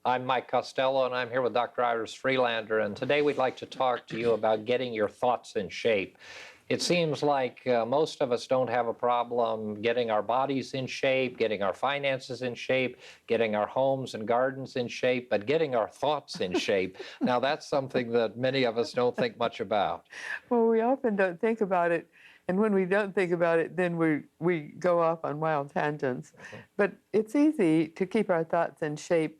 I'm Mike Costello, and I'm here with Dr. Iris Freelander, and today we'd like to talk to you about getting your thoughts in shape. It seems like most of us don't have a problem getting our bodies in shape, getting our finances in shape, getting our homes and gardens in shape, but getting our thoughts in shape, now that's something that many of us don't think much about. Well, we often don't think about it, and when we don't think about it, then we go off on wild tangents. But it's easy to keep our thoughts in shape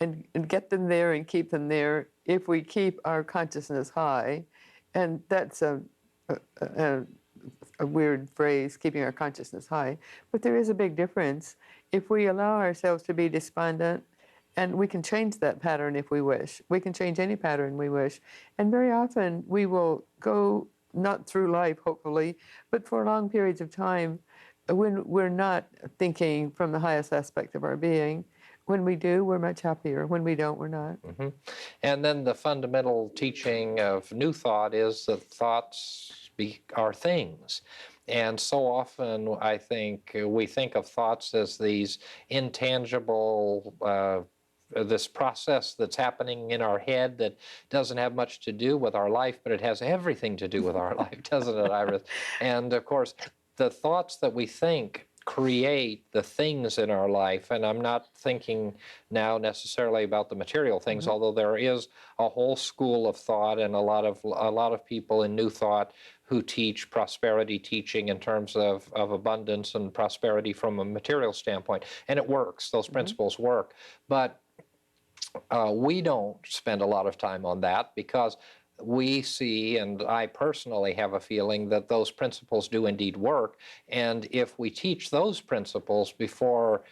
and get them there and keep them there if we keep our consciousness high. And that's a, a weird phrase, keeping our consciousness high. But there is a big difference. If we allow ourselves to be despondent, and we can change that pattern if we wish. We can change any pattern we wish. And very often we will go not through life, hopefully, but for long periods of time when we're not thinking from the highest aspect of our being. When we do, we're much happier. When we don't, we're not. And then the fundamental teaching of New Thought is that thoughts are things. And so often, I think, we think of thoughts as these intangible, this process that's happening in our head that doesn't have much to do with our life, but it has everything to do with our life, doesn't it, Iris? And of course, the thoughts that we think create the things in our life, and I'm not thinking now necessarily about the material things, although there is a whole school of thought and a lot of people in New Thought who teach prosperity teaching in terms of abundance and prosperity from a material standpoint, and it works. Those principles work, but we don't spend a lot of time on that because we see, and I personally have a feeling that those principles do indeed work. And if we teach those principles before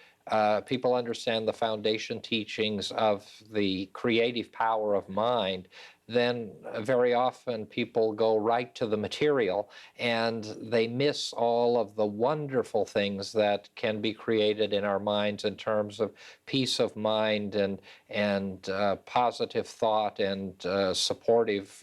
people understand the foundation teachings of the creative power of mind, then very often people go right to the material and they miss all of the wonderful things that can be created in our minds in terms of peace of mind and positive thought and supportive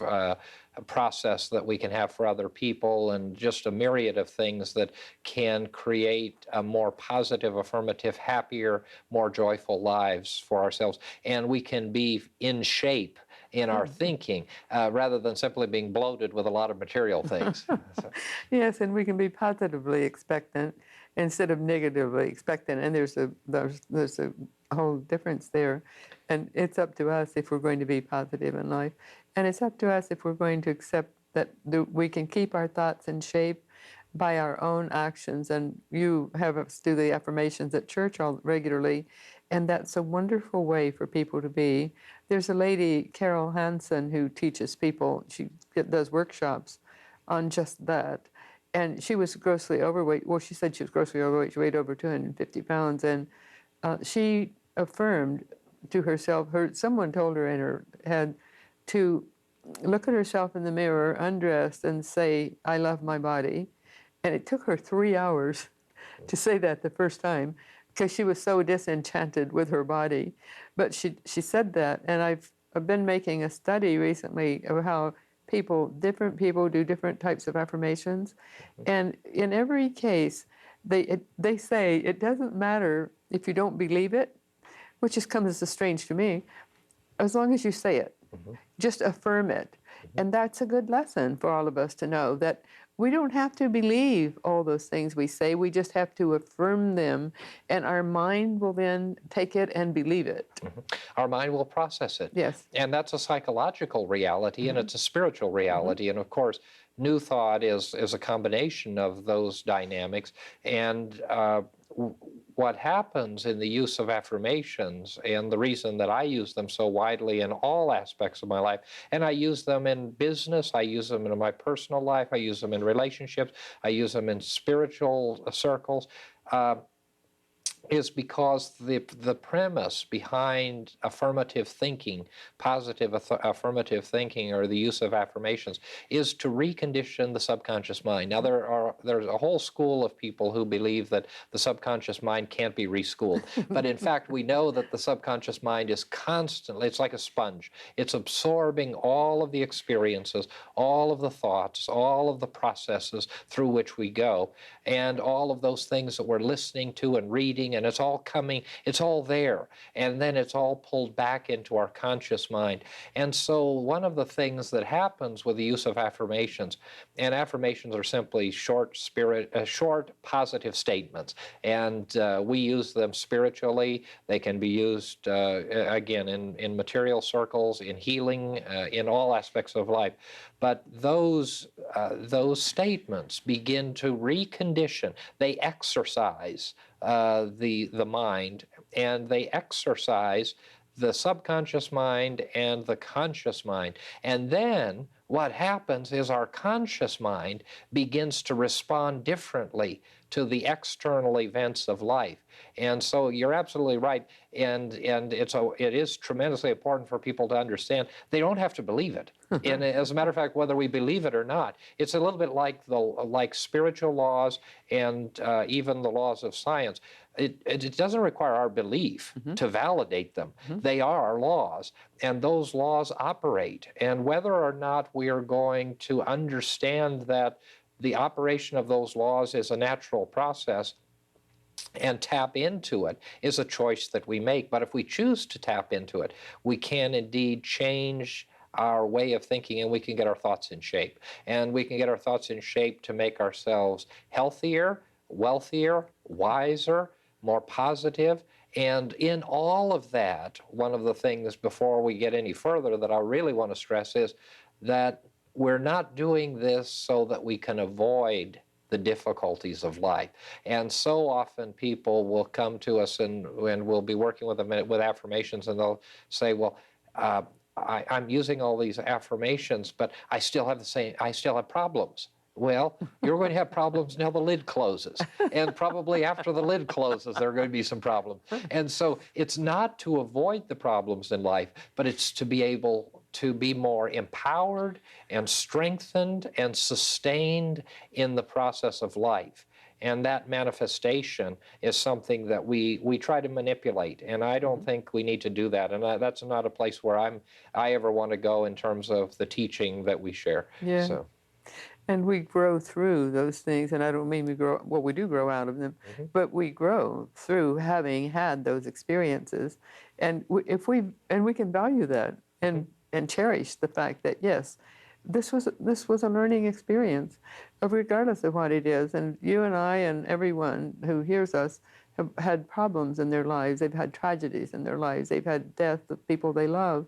process that we can have for other people, and just a myriad of things that can create a more positive, affirmative, happier, more joyful lives for ourselves. And we can be in shape in our thinking rather than simply being bloated with a lot of material things. Yes, and we can be positively expectant instead of negatively expectant, and there's a whole difference there. And it's up to us if we're going to be positive in life, and it's up to us if we're going to accept that we can keep our thoughts in shape by our own actions. And you have us do the affirmations at church regularly, and that's a wonderful way for people to be. There's a lady, Carol Hansen, who teaches people. She does workshops on just that. And she was grossly overweight. Well, she said she was grossly overweight. She weighed over 250 pounds. And she affirmed to herself, someone told her in her head to look at herself in the mirror, undressed, and say, "I love my body." And it took her 3 hours to say that the first time, because she was so disenchanted with her body. But she said that, and I've been making a study recently of how different people do different types of affirmations. And in every case, they say it doesn't matter if you don't believe it, which just comes as strange to me, as long as you say it. Just affirm it. And that's a good lesson for all of us to know, that we don't have to believe all those things we say. We just have to affirm them, and our mind will then take it and believe it. Our mind will process it. Yes. And that's a psychological reality, and it's a spiritual reality. And of course, New Thought is a combination of those dynamics. And what happens in the use of affirmations, and the reason that I use them so widely in all aspects of my life, and I use them in business, I use them in my personal life, I use them in relationships, I use them in spiritual circles, is because the premise behind affirmative thinking, positive affirmative thinking, or the use of affirmations, is to recondition the subconscious mind. Now, there's a whole school of people who believe that the subconscious mind can't be reschooled. But in fact, we know that the subconscious mind is constantly, it's like a sponge. It's absorbing all of the experiences, all of the thoughts, all of the processes through which we go, and all of those things that we're listening to and reading and it's all coming, it's all there, and then it's all pulled back into our conscious mind. And so one of the things that happens with the use of affirmations, and affirmations are simply short positive statements, and we use them spiritually. They can be used again in material circles, in healing, in all aspects of life. But those statements begin to recondition. They exercise the mind, and they exercise the subconscious mind and the conscious mind. And then what happens is our conscious mind begins to respond differently to the external events of life. And so you're absolutely right. And it is tremendously important for people to understand they don't have to believe it. And as a matter of fact, whether we believe it or not, it's a little bit like spiritual laws and even the laws of science. It doesn't require our belief to validate them. They are laws, and those laws operate. And whether or not we are going to understand that the operation of those laws is a natural process and tap into it is a choice that we make. But if we choose to tap into it, we can indeed change our way of thinking, and we can get our thoughts in shape. And we can get our thoughts in shape to make ourselves healthier, wealthier, wiser, more positive. And in all of that, one of the things before we get any further that I really want to stress is that we're not doing this so that we can avoid the difficulties of life. And so often people will come to us and we'll be working with them with affirmations, and they'll say, well, I'm using all these affirmations, but I still have problems. Well, you're going to have problems until the lid closes. And probably after the lid closes, there are going to be some problems. And so it's not to avoid the problems in life, but it's to be able to be more empowered and strengthened and sustained in the process of life. And that manifestation is something that we try to manipulate, and I don't think we need to do that. And that's not a place where I ever want to go in terms of the teaching that we share. Yeah. So. And we grow through those things, and I don't mean we grow, well, we do grow out of them, but we grow through having had those experiences. And we can value that and cherish the fact that, yes, this was a learning experience, regardless of what it is. And you and I and everyone who hears us have had problems in their lives. They've had tragedies in their lives. They've had death of people they love.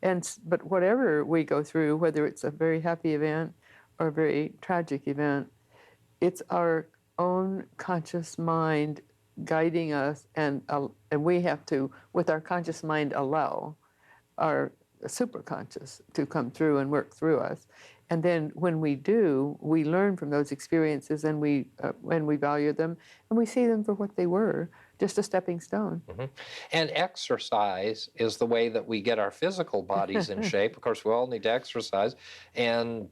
But whatever we go through, whether it's a very happy event or a very tragic event, it's our own conscious mind guiding us, and we have to, with our conscious mind, allow our superconscious to come through and work through us. And then when we do, we learn from those experiences, and we value them, and we see them for what they were, just a stepping stone. And exercise is the way that we get our physical bodies in shape. Of course, we all need to exercise, and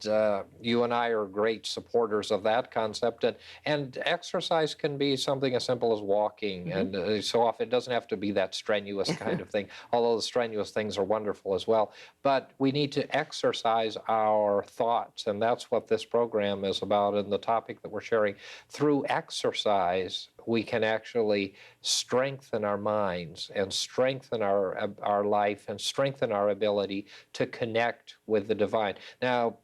you and I are great supporters of that concept. And exercise can be something as simple as walking, and so often it doesn't have to be that strenuous kind of thing, although the strenuous things are wonderful as well. But we need to exercise our thoughts, and that's what this program is about, and the topic that we're sharing. Through exercise, we can actually strengthen our minds and strengthen our life and strengthen our ability to connect with the divine. Now,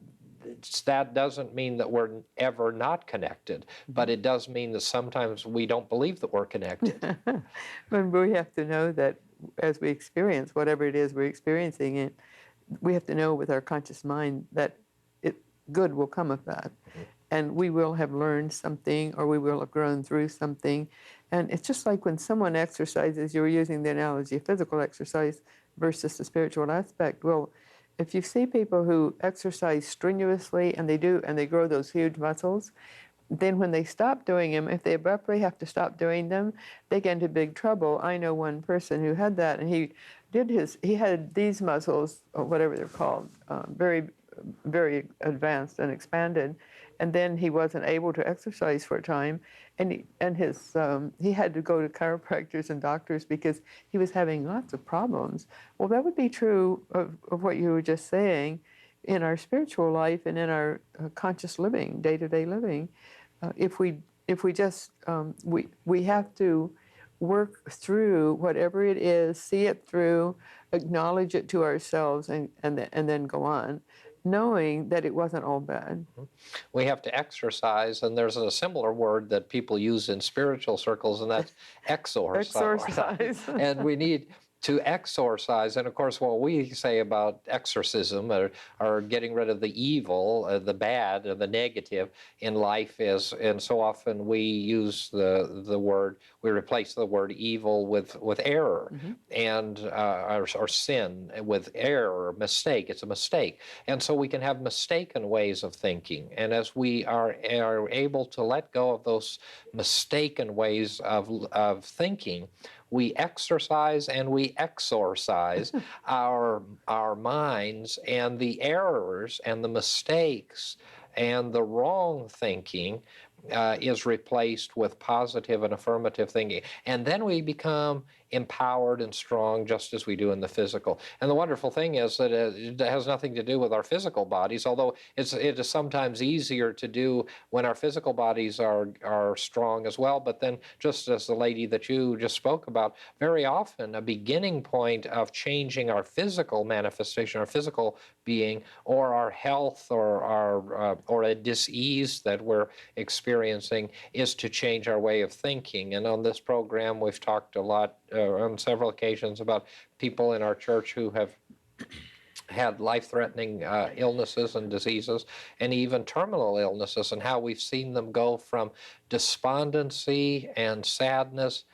that doesn't mean that we're ever not connected, but it does mean that sometimes we don't believe that we're connected. But we have to know that as we experience whatever it is we're experiencing, we have to know with our conscious mind that good will come of that. And we will have learned something, or we will have grown through something. And it's just like when someone exercises, you were using the analogy of physical exercise versus the spiritual aspect. Well, if you see people who exercise strenuously and they grow those huge muscles, then when they stop doing them, if they abruptly have to stop doing them, they get into big trouble. I know one person who had that, and he had these muscles, or whatever they're called, very, very advanced and expanded, and then he wasn't able to exercise for a time, and he had to go to chiropractors and doctors because he was having lots of problems. Well, that would be true of what you were just saying in our spiritual life and in our conscious living, day-to-day living. If we just we have to work through whatever it is, see it through, acknowledge it to ourselves, and then go on, knowing that it wasn't all bad. We have to exercise, and there's a similar word that people use in spiritual circles, and that's exorcise. Exorcise. And we need to exorcise. And of course, what we say about exorcism or getting rid of the evil, the bad, or the negative in life is, and so often we use the word, we replace the word evil with error, and or sin with error, or mistake. It's a mistake. And so we can have mistaken ways of thinking. And as we are able to let go of those mistaken ways of thinking, we exercise and we exorcise our minds, and the errors and the mistakes and the wrong thinking is replaced with positive and affirmative thinking. And then we become empowered and strong, just as we do in the physical. And the wonderful thing is that it has nothing to do with our physical bodies, although it is sometimes easier to do when our physical bodies are strong as well. But then, just as the lady that you just spoke about, very often a beginning point of changing our physical manifestation, our physical being, or our health, or a dis-ease that we're experiencing, is to change our way of thinking. And on this program, we've talked a lot on several occasions about people in our church who have had life-threatening illnesses and diseases, and even terminal illnesses, and how we've seen them go from despondency and sadness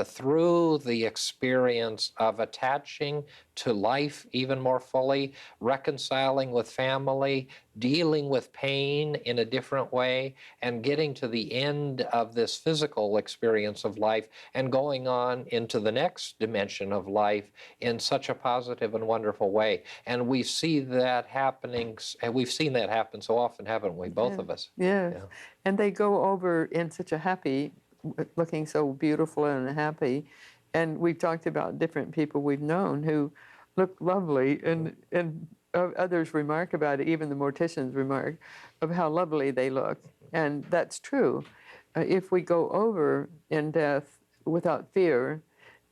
through the experience of attaching to life even more fully, reconciling with family, dealing with pain in a different way, and getting to the end of this physical experience of life and going on into the next dimension of life in such a positive and wonderful way. And we see that happening, and we've seen that happen so often, haven't we, both of us? Yes. Yeah. And they go over in such a happy, looking so beautiful and happy. And we've talked about different people we've known who look lovely, and others remark about it, even the morticians remark of how lovely they look. And that's true. If we go over in death without fear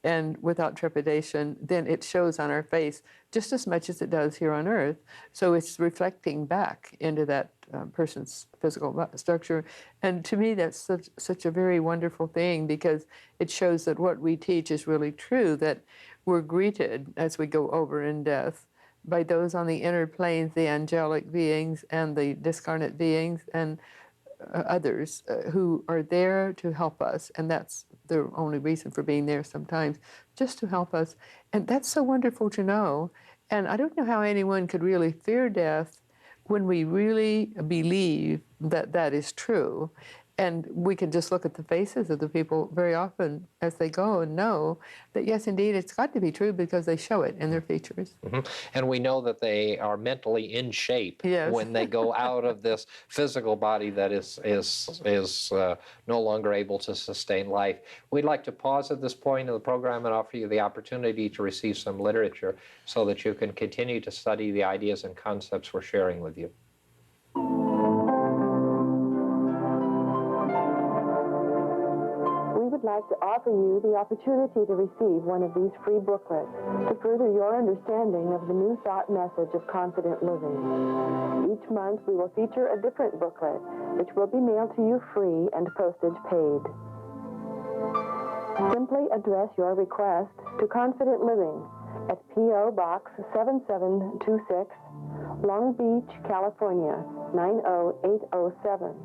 and without trepidation, then it shows on our face just as much as it does here on earth. So it's reflecting back into that person's physical structure. And to me, that's such a very wonderful thing, because it shows that what we teach is really true, that we're greeted as we go over in death by those on the inner planes, the angelic beings and the discarnate beings, and others who are there to help us. And that's the only reason for being there sometimes, just to help us. And that's so wonderful to know. And I don't know how anyone could really fear death when we really believe that that is true. And we can just look at the faces of the people very often as they go and know that, yes, indeed, it's got to be true, because they show it in their features. And we know that they are mentally in shape when they go out of this physical body that is no longer able to sustain life. We'd like to pause at this point in the program and offer you the opportunity to receive some literature so that you can continue to study the ideas and concepts we're sharing with you. Like to offer you the opportunity to receive one of these free booklets to further your understanding of the new thought message of confident living. Each month we will feature a different booklet, which will be mailed to you free and postage paid. Simply address your request to Confident Living at P.O. Box 7726, Long Beach, California 90807.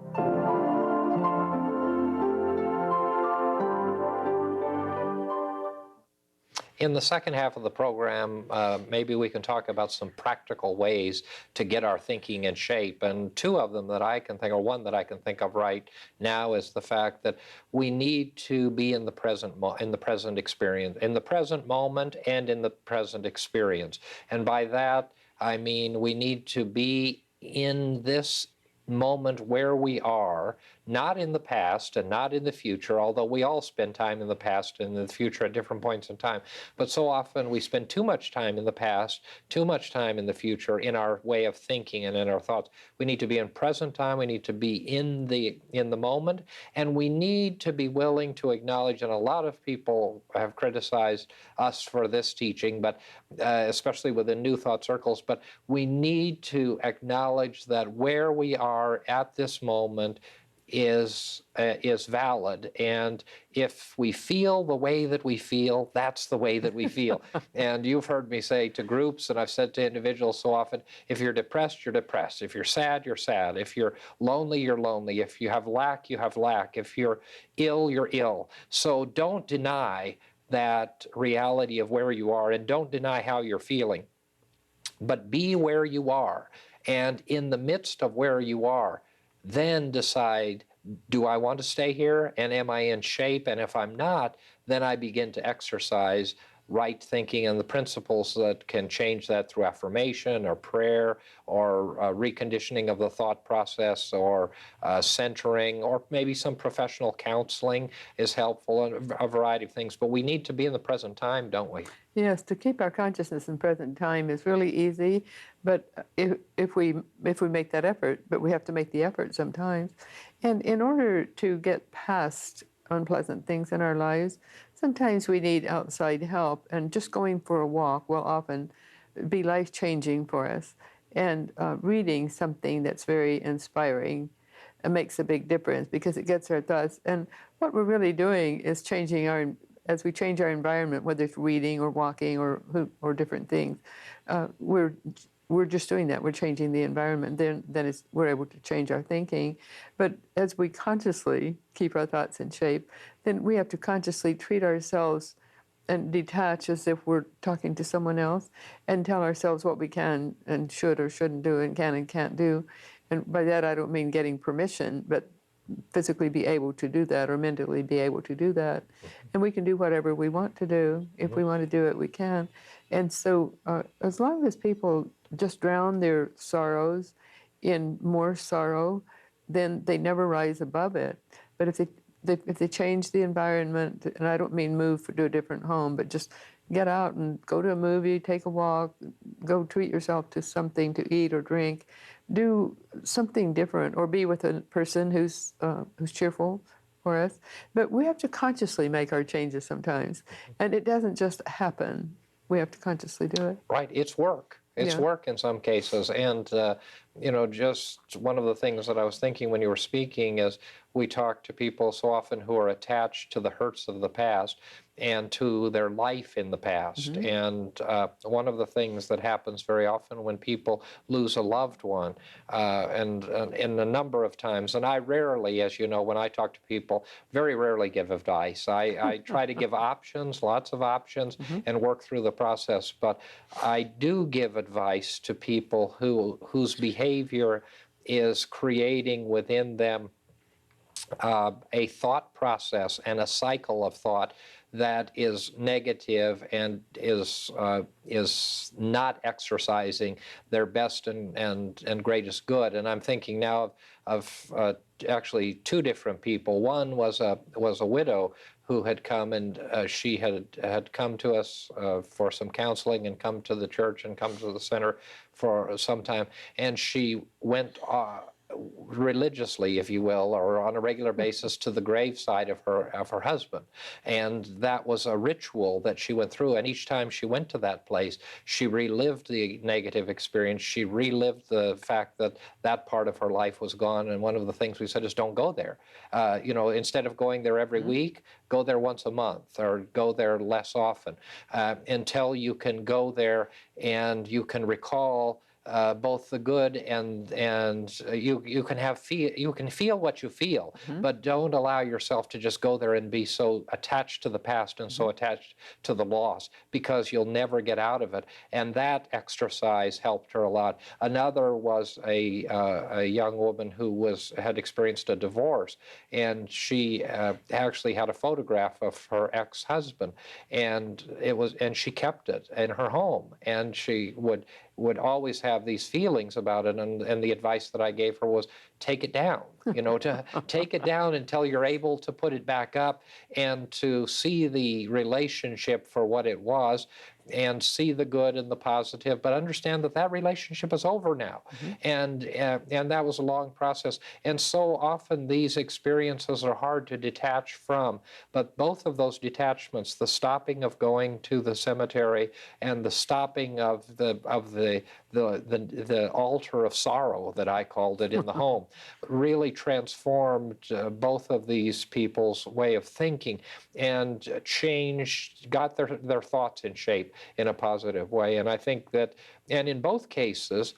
In the second half of the program, maybe we can talk about some practical ways to get our thinking in shape. And two of them that I can think of, or one that I can think of right now, is the fact that we need to be in the present experience, in the present moment, and in the present experience. And by that, I mean we need to be in this moment where we are, not in the past and not in the future, although we all spend time in the past and in the future at different points in time. But so often we spend too much time in the past, too much time in the future in our way of thinking and in our thoughts. We need to be in present time. We need to be in the moment, and we need to be willing to acknowledge, and a lot of people have criticized us for this teaching, but especially within New Thought circles, but we need to acknowledge that where we are at this moment is valid, and if we feel the way that we feel, that's the way that we feel. And you've heard me say to groups, and I've said to individuals so often, if you're depressed, you're depressed. If you're sad, you're sad. If you're lonely, you're lonely. If you have lack, you have lack. If you're ill, you're ill. So don't deny that reality of where you are, and don't deny how you're feeling, but be where you are. And in the midst of where you are, then decide, do I want to stay here, and am I in shape? And if I'm not, then I begin to exercise right thinking and the principles that can change that through affirmation or prayer or reconditioning of the thought process, or centering, or maybe some professional counseling is helpful, and a variety of things. But we need to be in the present time, don't we? Yes, to keep our consciousness in present time is really easy, but if we make that effort, but we have to make the effort sometimes. And in order to get past unpleasant things in our lives, sometimes we need outside help, and just going for a walk will often be life-changing for us. And reading something that's very inspiring makes a big difference, because it gets our thoughts. And what we're really doing is as we change our environment, whether it's reading or walking or different things, we're just doing that. We're changing the environment. Then we're able to change our thinking. But as we consciously keep our thoughts in shape, then we have to consciously treat ourselves and detach as if we're talking to someone else, and tell ourselves what we can and should or shouldn't do, and can and can't do. And by that, I don't mean getting permission, but physically be able to do that, or mentally be able to do that. And we can do whatever we want to do. If we want to do it, we can. And so as long as people just drown their sorrows in more sorrow, then they never rise above it. But if they change the environment, and I don't mean move to a different home, but just get out and go to a movie, take a walk, go treat yourself to something to eat or drink, do something different, or be with a person who's cheerful for us. But we have to consciously make our changes sometimes, and it doesn't just happen. We have to consciously do it. Right, it's work. It's work in some cases. And, just one of the things that I was thinking when you were speaking is we talk to people so often who are attached to the hurts of the past and to their life in the past. Mm-hmm. And one of the things that happens very often when people lose a loved one, and in a number of times, and I rarely, as you know, when I talk to people, very rarely give advice. I try to give options, lots of options, Mm-hmm. and work through the process. But I do give advice to people whose behavior is creating within them a thought process and a cycle of thought that is negative and is not exercising their best and greatest good. And I'm thinking now of actually two different people. One was a widow who had come, and she had come to us for some counseling, and come to the church and come to the center for some time, and she went religiously, if you will, or on a regular basis to the graveside of her husband. And that was a ritual that she went through. And each time she went to that place, she relived the negative experience. She relived the fact that that part of her life was gone. And one of the things we said is, don't go there. Instead of going there every week, go there once a month, or go there less often, until you can go there and you can recall both the good and you can feel what you feel, but don't allow yourself to just go there and be so attached to the past and so attached to the loss, because you'll never get out of it. And that exercise helped her a lot. Another was a young woman who had experienced a divorce, and she actually had a photograph of her ex-husband, and she kept it in her home, and she would always have these feelings about it, and the advice that I gave her was, take it down, to take it down until you're able to put it back up and to see the relationship for what it was and see the good and the positive, but understand that that relationship is over now. And that was a long process. And so often these experiences are hard to detach from, but both of those detachments, the stopping of going to the cemetery and the stopping of the altar of sorrow, that I called it, in the home, really transformed both of these people's way of thinking and changed, got their thoughts in shape in a positive way. And I think that, and in both cases,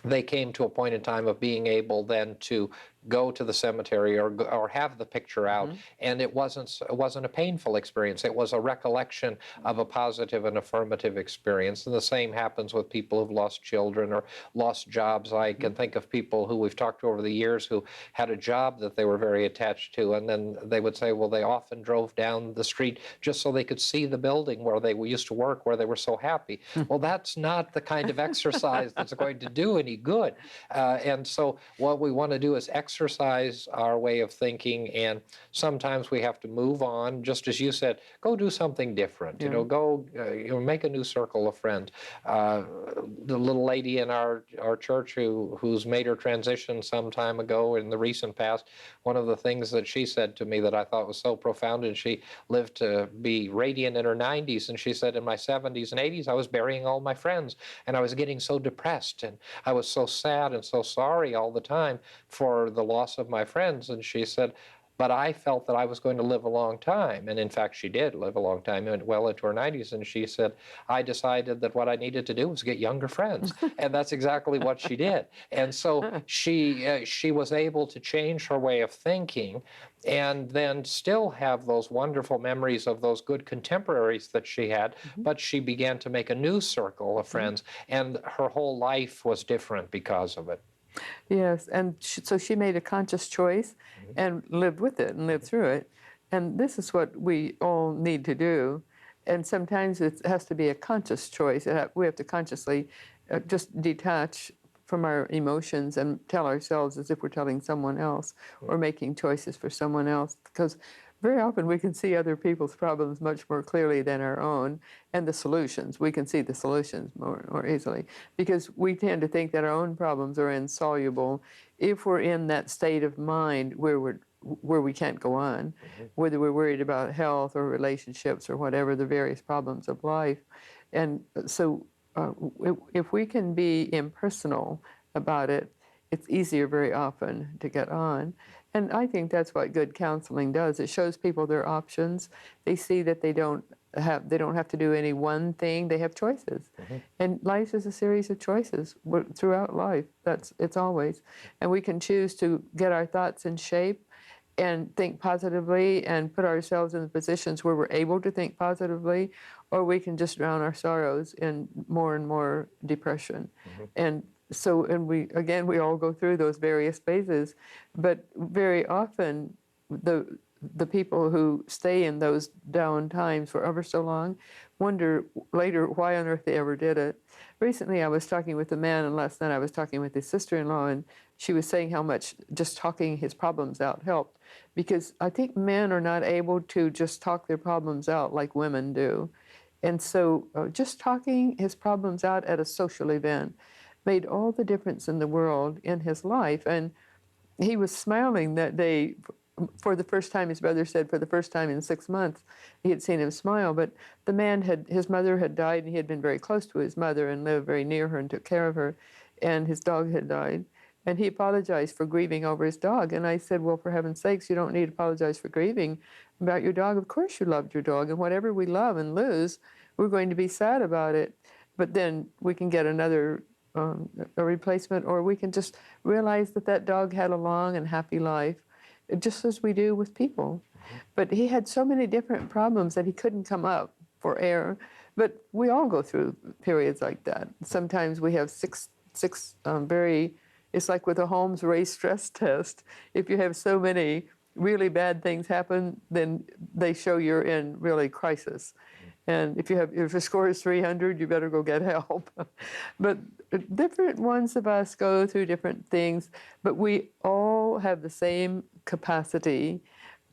they came to a point in time of being able then to go to the cemetery or have the picture out, and it wasn't a painful experience. It was a recollection of a positive and affirmative experience. And the same happens with people who've lost children or lost jobs. I can think of people who we've talked to over the years who had a job that they were very attached to, and then they would say, well, they often drove down the street just so they could see the building where they used to work, where they were so happy. Well, that's not the kind of exercise that's going to do any good. And so what we want to do is exercise our way of thinking, and sometimes we have to move on. Just as you said, go do something different. Go make a new circle of friends. The little lady in our church who's made her transition some time ago in the recent past, one of the things that she said to me that I thought was so profound, and she lived to be radiant in her 90s, and she said, in my 70s and 80s, I was burying all my friends, and I was getting so depressed, and I was so sad and so sorry all the time for the loss of my friends. And she said, but I felt that I was going to live a long time. And in fact, she did live a long time, well into her 90s. And she said, I decided that what I needed to do was get younger friends. And that's exactly what she did. And so she was able to change her way of thinking and then still have those wonderful memories of those good contemporaries that she had. But she began to make a new circle of friends, and her whole life was different because of it. Yes, and so she made a conscious choice and lived with it and lived through it. And this is what we all need to do. And sometimes it has to be a conscious choice. We have to consciously just detach from our emotions and tell ourselves as if we're telling someone else or making choices for someone else. Because very often we can see other people's problems much more clearly than our own, and the solutions. We can see the solutions more easily because we tend to think that our own problems are insoluble if we're in that state of mind where we can't go on, whether we're worried about health or relationships or whatever the various problems of life. And so if we can be impersonal about it, it's easier very often to get on. And I think that's what good counseling does. It shows people their options. They see that they don't have to do any one thing. They have choices. And life is a series of choices throughout life. It's always. And we can choose to get our thoughts in shape and think positively and put ourselves in the positions where we're able to think positively, or we can just drown our sorrows in more and more depression. And so, and we all go through those various phases, but very often the people who stay in those down times for ever so long wonder later why on earth they ever did it. Recently I was talking with a man, and last night I was talking with his sister-in-law, and she was saying how much just talking his problems out helped, because I think men are not able to just talk their problems out like women do. And so just talking his problems out at a social event made all the difference in the world in his life. And he was smiling that day for the first time. His brother said for the first time in 6 months he had seen him smile. But the man his mother had died, and he had been very close to his mother and lived very near her and took care of her, and his dog had died. And he apologized for grieving over his dog. And I said, well, for heaven's sakes, you don't need to apologize for grieving about your dog. Of course you loved your dog, and whatever we love and lose, we're going to be sad about it. But then we can get another a replacement, or we can just realize that dog had a long and happy life, just as we do with people. But he had so many different problems that he couldn't come up for air. But we all go through periods like that. Sometimes we have six it's like with a Holmes race stress test. If you have so many really bad things happen, then they show you're in really crisis. And if your score is 300, you better go get help. But different ones of us go through different things, but we all have the same capacity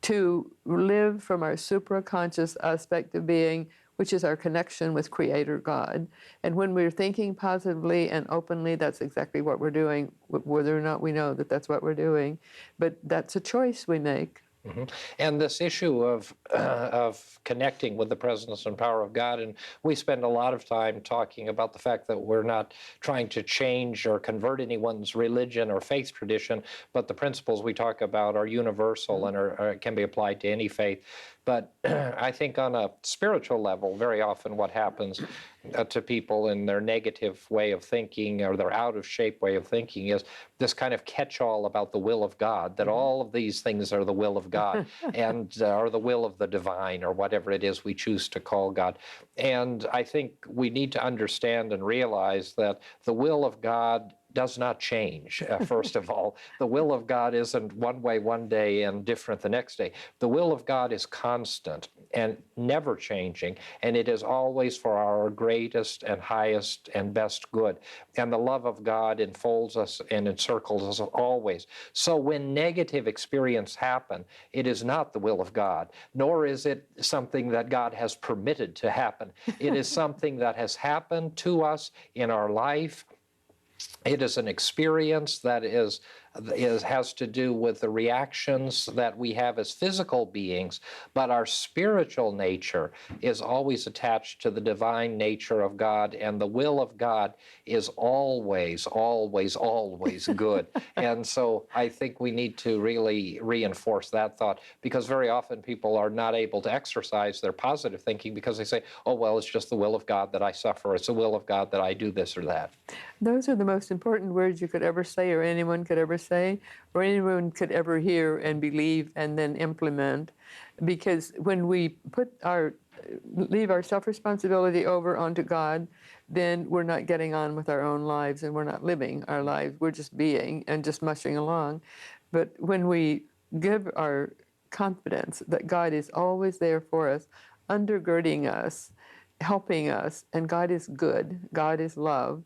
to live from our supraconscious aspect of being, which is our connection with Creator God. And when we're thinking positively and openly, that's exactly what we're doing, whether or not we know that that's what we're doing. But that's a choice we make. Mm-hmm. And this issue of connecting with the presence and power of God, and we spend a lot of time talking about the fact that we're not trying to change or convert anyone's religion or faith tradition, but the principles we talk about are universal and can be applied to any faith. But I think on a spiritual level, very often what happens to people in their negative way of thinking or their out of shape way of thinking is this kind of catch-all about the will of God, that all of these things are the will of God and are the will of the divine or whatever it is we choose to call God. And I think we need to understand and realize that the will of God does not change, first of all. The will of God isn't one way one day and different the next day. The will of God is constant and never changing, and it is always for our greatest and highest and best good. And the love of God enfolds us and encircles us always. So when negative experiences happen, it is not the will of God, nor is it something that God has permitted to happen. It is something that has happened to us in our life. It is an experience that has to do with the reactions that we have as physical beings, but our spiritual nature is always attached to the divine nature of God, and the will of God is always, always, always good. And so I think we need to really reinforce that thought, because very often people are not able to exercise their positive thinking because they say, oh, well, it's just the will of God that I suffer. It's the will of God that I do this or that. Those are the most important words you could ever say, or anyone could ever say, or anyone could ever hear and believe and then implement. Because when we leave our self-responsibility over onto God, then we're not getting on with our own lives and we're not living our lives. We're just being and just mushing along. But when we give our confidence that God is always there for us, undergirding us, helping us, and God is good, God is love,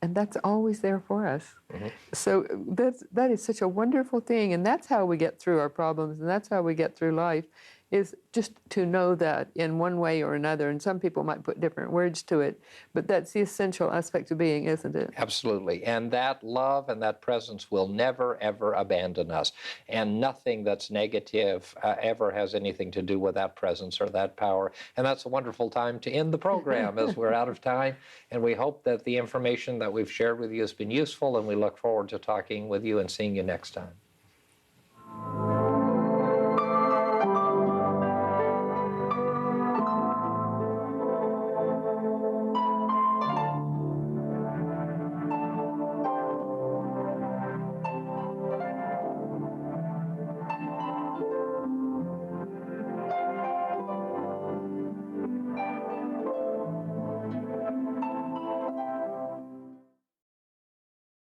and that's always there for us. Mm-hmm. So that is such a wonderful thing, and that's how we get through our problems, and that's how we get through life, is just to know that in one way or another. And some people might put different words to it, but that's the essential aspect of being, isn't it? Absolutely. And that love and that presence will never, ever abandon us. And nothing that's negative ever has anything to do with that presence or that power. And that's a wonderful time to end the program as we're out of time. And we hope that the information that we've shared with you has been useful, and we look forward to talking with you and seeing you next time.